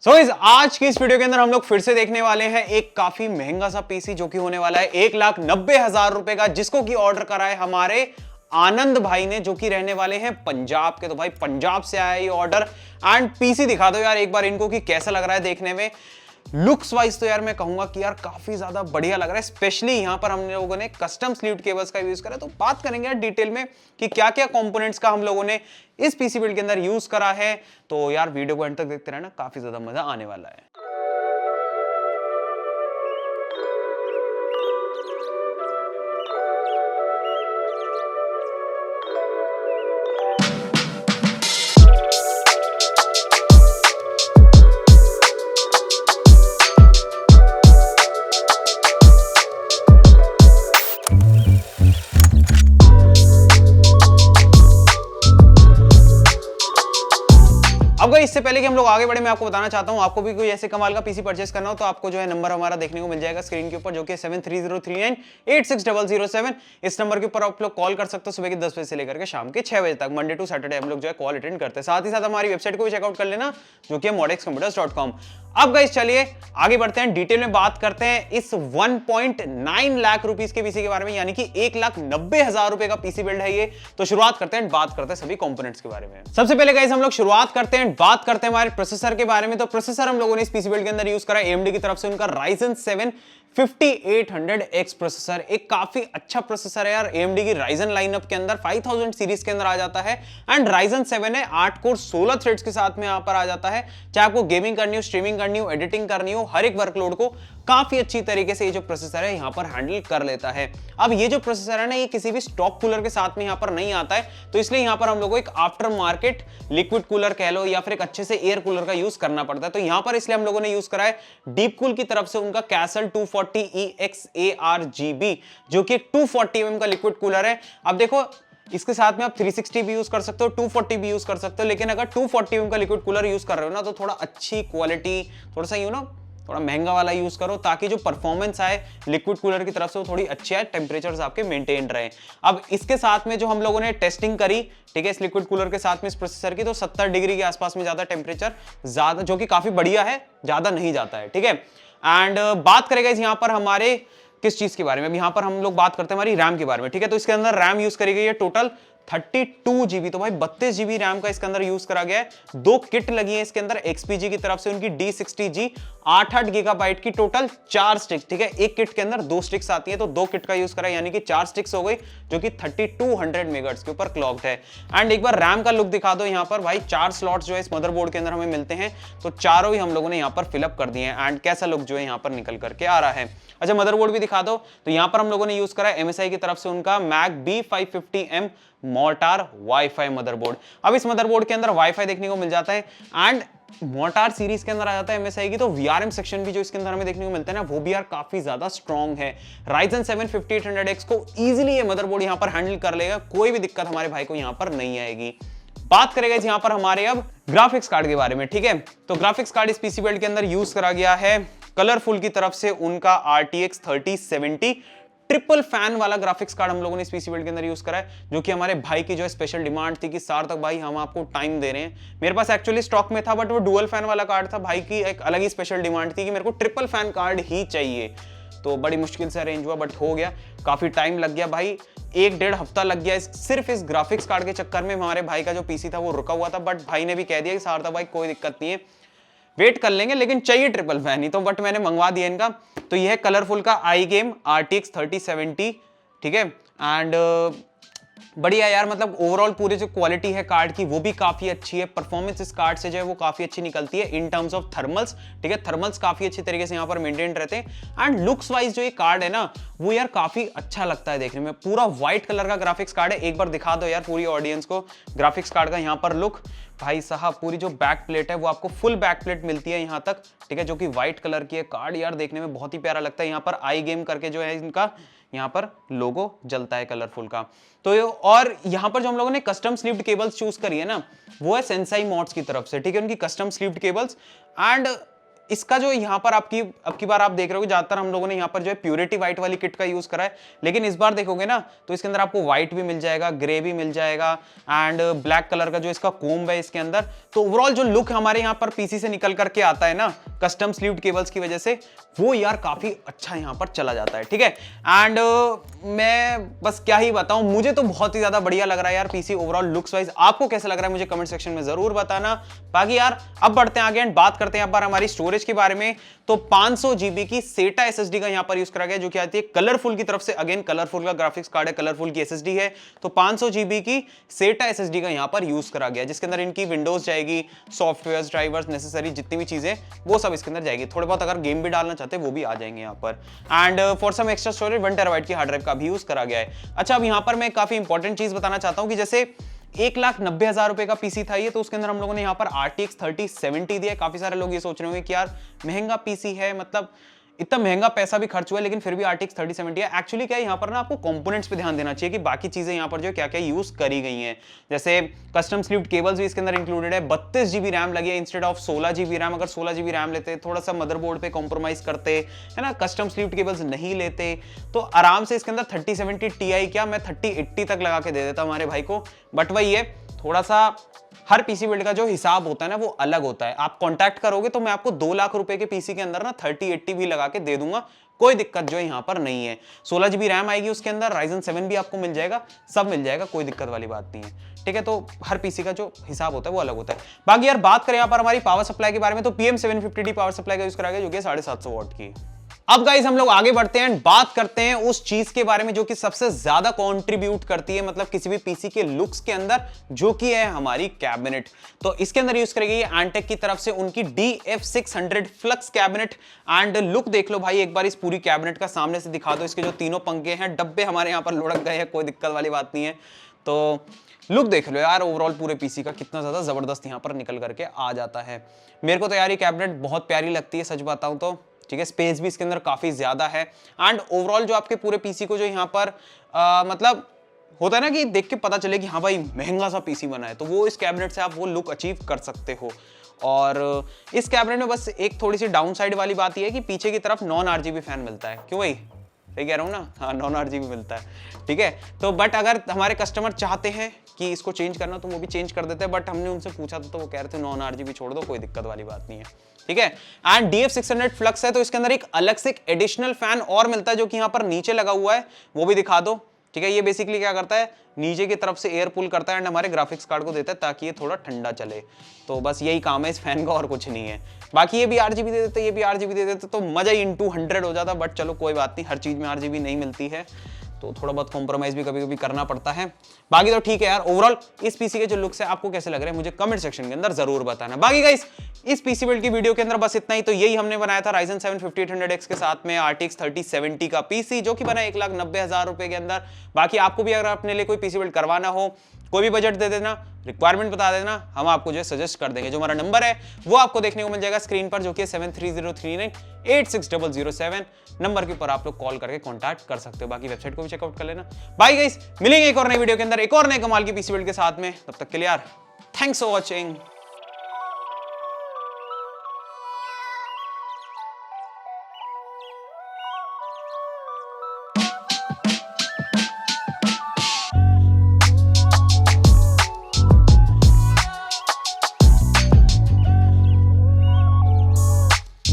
सो इस आज की इस वीडियो के अंदर हम लोग फिर से देखने वाले हैं एक काफी महंगा सा पीसी जो कि होने वाला है 1,90,000 रुपए का, जिसको कि ऑर्डर करा है हमारे आनंद भाई ने, जो कि रहने वाले हैं पंजाब के। तो भाई पंजाब से आया ये ऑर्डर। एंड पीसी दिखा दो यार एक बार इनको कि कैसा लग रहा है देखने में। लुक्स वाइज तो यार मैं कहूंगा कि यार काफी ज्यादा बढ़िया लग रहा है। स्पेशली यहां पर हम लोगों ने कस्टम स्लीव्ड केबल्स का यूज करा, तो बात करेंगे यार डिटेल में कि क्या क्या कंपोनेंट्स का हम लोगों ने इस पीसी बिल्ड के अंदर यूज करा है। तो यार वीडियो को एंड तक देखते रहना, काफी ज्यादा मजा आने वाला है। अब इससे पहले कि हम लोग आगे बढ़े, मैं आपको बताना चाहता हूं, आपको भी कोई ऐसे कमाल का पीसी परचेस करना हो तो आपको जो है नंबर हमारा देखने को मिल जाएगा स्क्रीन के ऊपर, जो कि 7303986007। इस नंबर के ऊपर आप लोग कॉल कर सकते हो सुबह के 10 बजे से लेकर के शाम के 6 बजे तक। मंडे टू सैटरडे हम लोग जो है कॉल अटेंड करते हैं। साथ ही साथ हमारी वेबसाइट को भी चेकआउट कर लेना, जो कि modxcomputers.com। अब गाइस चलिए आगे बढ़ते हैं, डिटेल में बात करते हैं इस 1.9 लाख रुपीस के पीसी के बारे में, यानी कि 1,90,000 रुपए का पीसी बिल्ड है ये। तो शुरुआत करते हैं, बात करते हैं सभी कंपोनेंट्स के बारे में। सबसे पहले गाइस हम लोग शुरुआत करते हैं, बात करते हैं हमारे प्रोसेसर के बारे में। तो प्रोसेसर हम लोगों ने इस पीसी बिल्ड के अंदर यूज करा AMD की तरफ से उनका Ryzen 7 5800X प्रोसेसर। एक काफी अच्छा प्रोसेसर है यार, AMD की Ryzen लाइनअप के अंदर 5000 सीरीज के अंदर आ जाता है। एंड Ryzen 7 है 8 कोर 16 थ्रेड्स के साथ में यहां पर आ जाता है। चाहे आपको गेमिंग करनी हो, स्ट्रीमिंग करनी हो, एडिटिंग करनी हो, हर एक वर्कलोड को काफी अच्छी तरीके से ये जो प्रोसेसर है यहां पर हैंडल कर लेता है। अब ये जो प्रोसेसर है ना, ये किसी भी स्टॉक कूलर के साथ में यहां पर नहीं आता है, तो इसलिए यहां पर हम लोगों को एक आफ्टर मार्केट लिक्विड कूलर कह लो या फिर एक अच्छे से एयर कूलर का यूज करना पड़ता है। तो यहां पर इसलिए हम लोगों ने यूज करा है डीप कूल की तरफ से उनका कैसल 240EXARGB, जो कि 240 mm का लिक्विड कूलर है। अब देखो इसके साथ में आप 360 भी यूज कर सकते हो, 240 भी यूज कर सकते हो, लेकिन अगर 240 mm का लिक्विड कूलर यूज कर रहे हो ना, तो थोड़ा अच्छी क्वालिटी, थोड़ा सा थोड़ा महंगा वाला यूज करो, ताकि जो परफॉर्मेंस आए लिक्विड कूलर की तरफ से वो थोड़ी अच्छी आए, टेम्परेचर्स आपके मेंटेन रहे। अब इसके साथ में जो हम लोगों ने टेस्टिंग करी, ठीक है, इस लिक्विड कूलर के साथ में इस प्रोसेसर की, तो 70 डिग्री के आसपास में जाता है टेम्परेचर, ज्यादा, जो कि काफी बढ़िया है, ज्यादा नहीं जाता है, ठीक है। एंड बात करेगा यहां पर हमारे किस चीज के बारे में, अब यहां पर हम लोग बात करते हैं हमारी रैम के बारे में, ठीक है। तो इसके अंदर रैम यूज करी गई है टोटल 32 GB। तो भाई 32 GB रैम का इसके अंदर यूज करा गया है। 2 किट लगी है इसके अंदर XPG की तरफ से, उनकी D60G 8 GB की टोटल 4 स्टिक्स, ठीक है। एक किट के अंदर 2 स्टिक्स आती है, तो 2 किट का यूज करा, यानी कि 4 स्टिक्स हो गई, जो कि 3200 मेगाहर्ट्ज के ऊपर क्लॉक्ड है। एंड एक बार रैम का लुक दिखा दो यहां पर। भाई 4 स्लॉट्स जो है इस मदरबोर्ड के अंदर हमें मिलते हैं, तो चारों ही हम लोगों ने यहां पर फिलअप कर दिए हैं। एंड कैसा लुक जो है यहां पर निकल करके आ रहा है। अच्छा मदरबोर्ड भी दिखा दो, तो यहां पर हम लोगों ने यूज करा है MSI की तरफ से उनका Mac B550M motor wifi motherboard. अब इस मदरबोर्ड के अंदर वाईफाई देखने को मिल जाता है। एंड मोटार सीरीज के अंदर आ जाता है MSI की, तो VRM सेक्शन भी जो इसके अंदर हमें देखने को मिलता है ना, वो भी यार काफी ज्यादा स्ट्रॉन्ग है। Ryzen 7 5800X को इजीली ये मदरबोर्ड यहां पर हैंडल कर लेगा, कोई भी दिक्कत हमारे भाई को यहां पर नहीं आएगी। बात करेगा यहां पर हमारे अब ग्राफिक्स कार्ड के बारे में, ठीक है। तो ग्राफिक्स कार्ड इस पीसी बिल्ड के अंदर यूज करा गया है कलरफुल की तरफ से उनका RTX 3070 ट्रिपल फैन वाला ग्राफिक्स कार्ड हम लोगों ने इस पीसी बिल्ड के अंदर यूज करा है, जो कि हमारे भाई की जो है स्पेशल डिमांड थी कि सार्थक भाई हम आपको टाइम दे रहे हैं। मेरे पास एक्चुअली स्टॉक में था, बट वो डुअल फैन वाला कार्ड था, भाई की एक अलग ही स्पेशल डिमांड थी कि मेरे को ट्रिपल फैन कार्ड ही चाहिए। तो बड़ी मुश्किल से अरेंज हुआ, बट हो गया। काफी टाइम लग गया भाई, 1-1.5 हफ्ता लग गया सिर्फ इस ग्राफिक्स कार्ड के चक्कर में। हमारे भाई का जो पीसी था वो रुका हुआ था, बट भाई ने भी कह दिया कि सार्थक भाई कोई दिक्कत नहीं है, वेट कर लेंगे, लेकिन चाहिए ट्रिपल फैन ही। तो बट मैंने मंगवा दिया इनका। तो यह है कलरफुल का आई गेम RTX 3070, ठीक है। एंड बढ़िया यार, मतलब ओवरऑल पूरी जो क्वालिटी है कार्ड की वो भी काफी अच्छी है। परफॉर्मेंस इस कार्ड से जो है वो काफी अच्छी निकलती है इन टर्म्स ऑफ थर्मल्स, ठीक है। थर्मल्स काफी अच्छी तरीके से यहाँ पर मेंटेन रहते हैं। एंड लुक्स वाइज जो ये कार्ड है ना, वो यार काफी अच्छा लगता है देखने में। पूरा व्हाइट कलर का ग्राफिक्स कार्ड है। एक बार दिखा दो यार पूरी ऑडियंस को ग्राफिक्स कार्ड का यहाँ पर लुक। भाई साहब पूरी जो बैक प्लेट है वो आपको फुल बैक प्लेट मिलती है यहाँ तक, ठीक है, जो कि व्हाइट कलर की है। कार्ड यार देखने में बहुत ही प्यारा लगता है। यहाँ पर आई गेम करके जो है इनका यहाँ पर लोगो जलता है कलरफुल का। तो और यहाँ पर जो हम लोगों ने कस्टम स्लीव्ड केबल्स चूज करी है ना, वो है सेंसाई मॉड्स की तरफ से, ठीक है, उनकी कस्टम स्लीव्ड केबल्स। एंड इसका जो यहाँ पर अब की बार आप देख रहे हो ज्यादातर हम लोगों ने यहाँ पर जो है प्योरिटी व्हाइट वाली किट का यूज करा है, लेकिन इस बार देखोगे ना तो इसके अंदर आपको व्हाइट भी मिल जाएगा, ग्रे भी मिल जाएगा एंड ब्लैक कलर का जो इसका कोम्ब है इसके अंदर। तो ओवरऑल जो लुक हमारे यहाँ पर पीसी से निकल करके आता है ना कस्टम स्लीव्ड केबल्स की वजह से, वो यार काफी अच्छा यहाँ पर चला जाता है, ठीक है। एंड मैं बस क्या ही बताऊं, मुझे तो बहुत ही ज्यादा बढ़िया लग रहा है यार पीसी ओवरऑल लुक्स वाइज। आपको कैसा लग रहा है मुझे कमेंट सेक्शन में जरूर बताना। बाकी यार अब बढ़ते हैं आगे एंड बात करते हैं यहाँ पर हमारी स्टोरेज के बारे में। तो 500 GB की सेटा SSD का यहाँ पर यूज करा गया, जो कि आती है कलरफुल की तरफ से। अगेन कलरफुल का ग्राफिक्स कार्ड है, कलरफुल की SSD है, तो 500 GB की सेटा SSD का यहाँ पर यूज करा गया, जिसके अंदर इनकी विंडोज जाएगी, सॉफ्टवेयर ड्राइवर्स नेसेसरी जितनी भी चीजें वो सब इसके अंदर जाएगी। थोड़े बहुत अगर गेम भी डालना चाहते हैं वो भी आ जाएंगे यहाँ पर। And for some extra storage 1 TB की हार्ड ड्राइव का भी यूज करा गया है। अच्छा, अब यहाँ पर मैं काफी इंपॉर्टेंट चीज बताना चाहता हूँ कि जैसे 1,90,000 रुपए का पीसी था ये, तो उसके अंदर हम लोगों ने यहाँ पर RTX 3070 दिया है। काफी सारे लोग ये सोच रहे होंगे कि यार महंगा पीसी है, मतलब इतना महंगा पैसा भी खर्च हुआ है लेकिन फिर भी RTX 3070 है। एक्चुअली क्या है यहाँ पर ना आपको कंपोनेंट्स पे ध्यान देना चाहिए कि बाकी चीजें यहाँ पर जो क्या क्या यूज करी गई हैं। जैसे कस्टम स्लीव्ड केबल्स भी इसके अंदर इंक्लूडेड है, 32 GB रैम लगी है इंस्टेड ऑफ 16 GB रैम। अगर 16 GB रैम लेते, थोड़ा सा मदरबोर्ड पे कॉम्प्रोमाइज करते है ना, कस्टम स्लीव्ड केबल्स नहीं लेते, तो आराम से इसके अंदर 3070 Ti क्या मैं 3080 तक लगा के दे देता हमारे भाई को। बट वही है, थोड़ा सा हर पीसी बिल्ड का जो हिसाब होता है ना वो अलग होता है। आप कांटेक्ट करोगे तो मैं आपको 2 लाख रुपए के पीसी के अंदर ना 3080 भी लगा के दे दूंगा, कोई दिक्कत जो यहाँ पर नहीं है। 16 GB रैम आएगी उसके अंदर, Ryzen 7 भी आपको मिल जाएगा, सब मिल जाएगा, कोई दिक्कत वाली बात नहीं है, ठीक है। तो हर पीसी का जो हिसाब होता है वो अलग होता है। बाकी यार बात करें यहाँ पर हमारी पावर सप्लाई के बारे में, तो PM750D पावर सप्लाई का यूज करा गया, जो कि 750 वॉट की। अब गाइस हम लोग आगे बढ़ते हैं, बात करते हैं उस चीज के बारे में जो कि सबसे ज्यादा कंट्रीब्यूट करती है मतलब किसी भी पीसी के लुक्स के अंदर, जो कि है हमारी कैबिनेट। तो इसके अंदर यूज करेगी एंटेक की तरफ से उनकी DF600 flux cabinet. And look देख लो भाई एक बार इस पूरी कैबिनेट का, सामने से दिखा दो। इसके जो तीनों पंखे हैं, डब्बे हमारे यहाँ पर लुढ़क गए हैं, कोई दिक्कत वाली बात नहीं है। तो लुक देख लो यार ओवरऑल पूरे पीसी का कितना ज्यादा जबरदस्त यहाँ पर निकल करके आ जाता है। मेरे को तो यार ये कैबिनेट बहुत प्यारी लगती है सच बताऊं तो, ठीक है। स्पेस भी इसके अंदर काफी ज्यादा है एंड ओवरऑल जो आपके पूरे पीसी को जो यहाँ पर मतलब होता है ना कि देख के पता चले कि हाँ भाई महंगा सा पीसी बना है, तो वो इस कैबिनेट से आप वो लुक अचीव कर सकते हो। और इस कैबिनेट में बस एक थोड़ी सी डाउन साइड वाली बात यह है कि पीछे की तरफ नॉन RGB फैन मिलता है। क्यों भाई, सही कह रहा हूँ ना, हाँ नॉन RGB मिलता है, ठीक है। तो बट अगर हमारे कस्टमर चाहते हैं कि इसको चेंज करना तो वो भी चेंज कर देते हैं, बट हमने उनसे पूछा था तो वो कह रहे थे नॉन RGB छोड़ दो, कोई दिक्कत वाली बात नहीं है, ठीक है। एंड DF600 फ्लक्स है, तो इसके अंदर एक अलग से एडिशनल फैन और मिलता है जो कि यहाँ पर नीचे लगा हुआ है, वो भी दिखा दो, ठीक है। ये बेसिकली क्या करता है, नीचे की तरफ से एयर पुल करता है एंड हमारे ग्राफिक्स कार्ड को देता है ताकि ये थोड़ा ठंडा चले। तो बस यही काम है इस फैन का और कुछ नहीं है। बाकी ये भी RGB दे देते, ये भी RGB दे देते तो मजा ही into 100 हो जाता, बट चलो कोई बात नहीं, हर चीज में RGB नहीं मिलती है तो थोड़ा बहुत कॉम्प्रोमाइज भी कभी कभी करना पड़ता है। बाकी तो ठीक है यार, ओवरऑल इस पीसी के जो लुक्स है आपको कैसे लग रहे हैं मुझे कमेंट सेक्शन के अंदर जरूर बताना। बाकी गाइस इस पीसी बिल्ड की वीडियो के अंदर बस इतना ही। तो यही हमने बनाया था Ryzen 7 5800X के साथ में RTX 3070 का पीसी, जो कि बना 1,90,000 रुपए के अंदर। बाकी आपको भी अगर अपने लिए कोई पीसी बिल्ड करवाना हो, कोई भी बजट दे देना, रिक्वायरमेंट बता देना, हम आपको जो सजेस्ट कर देंगे। जो हमारा नंबर है वो आपको देखने को मिल जाएगा स्क्रीन पर, जो कि 7303986007 नंबर के ऊपर आप लोग कॉल करके कांटेक्ट कर सकते हो। बाकी वेबसाइट को भी चेकआउट कर लेना। बाय गाइस, मिलेंगे एक और नई वीडियो के अंदर एक और नए कमाल की पीसी बिल्ड के साथ में। तब तक के लिए यार थैंक्स फॉर वॉचिंग।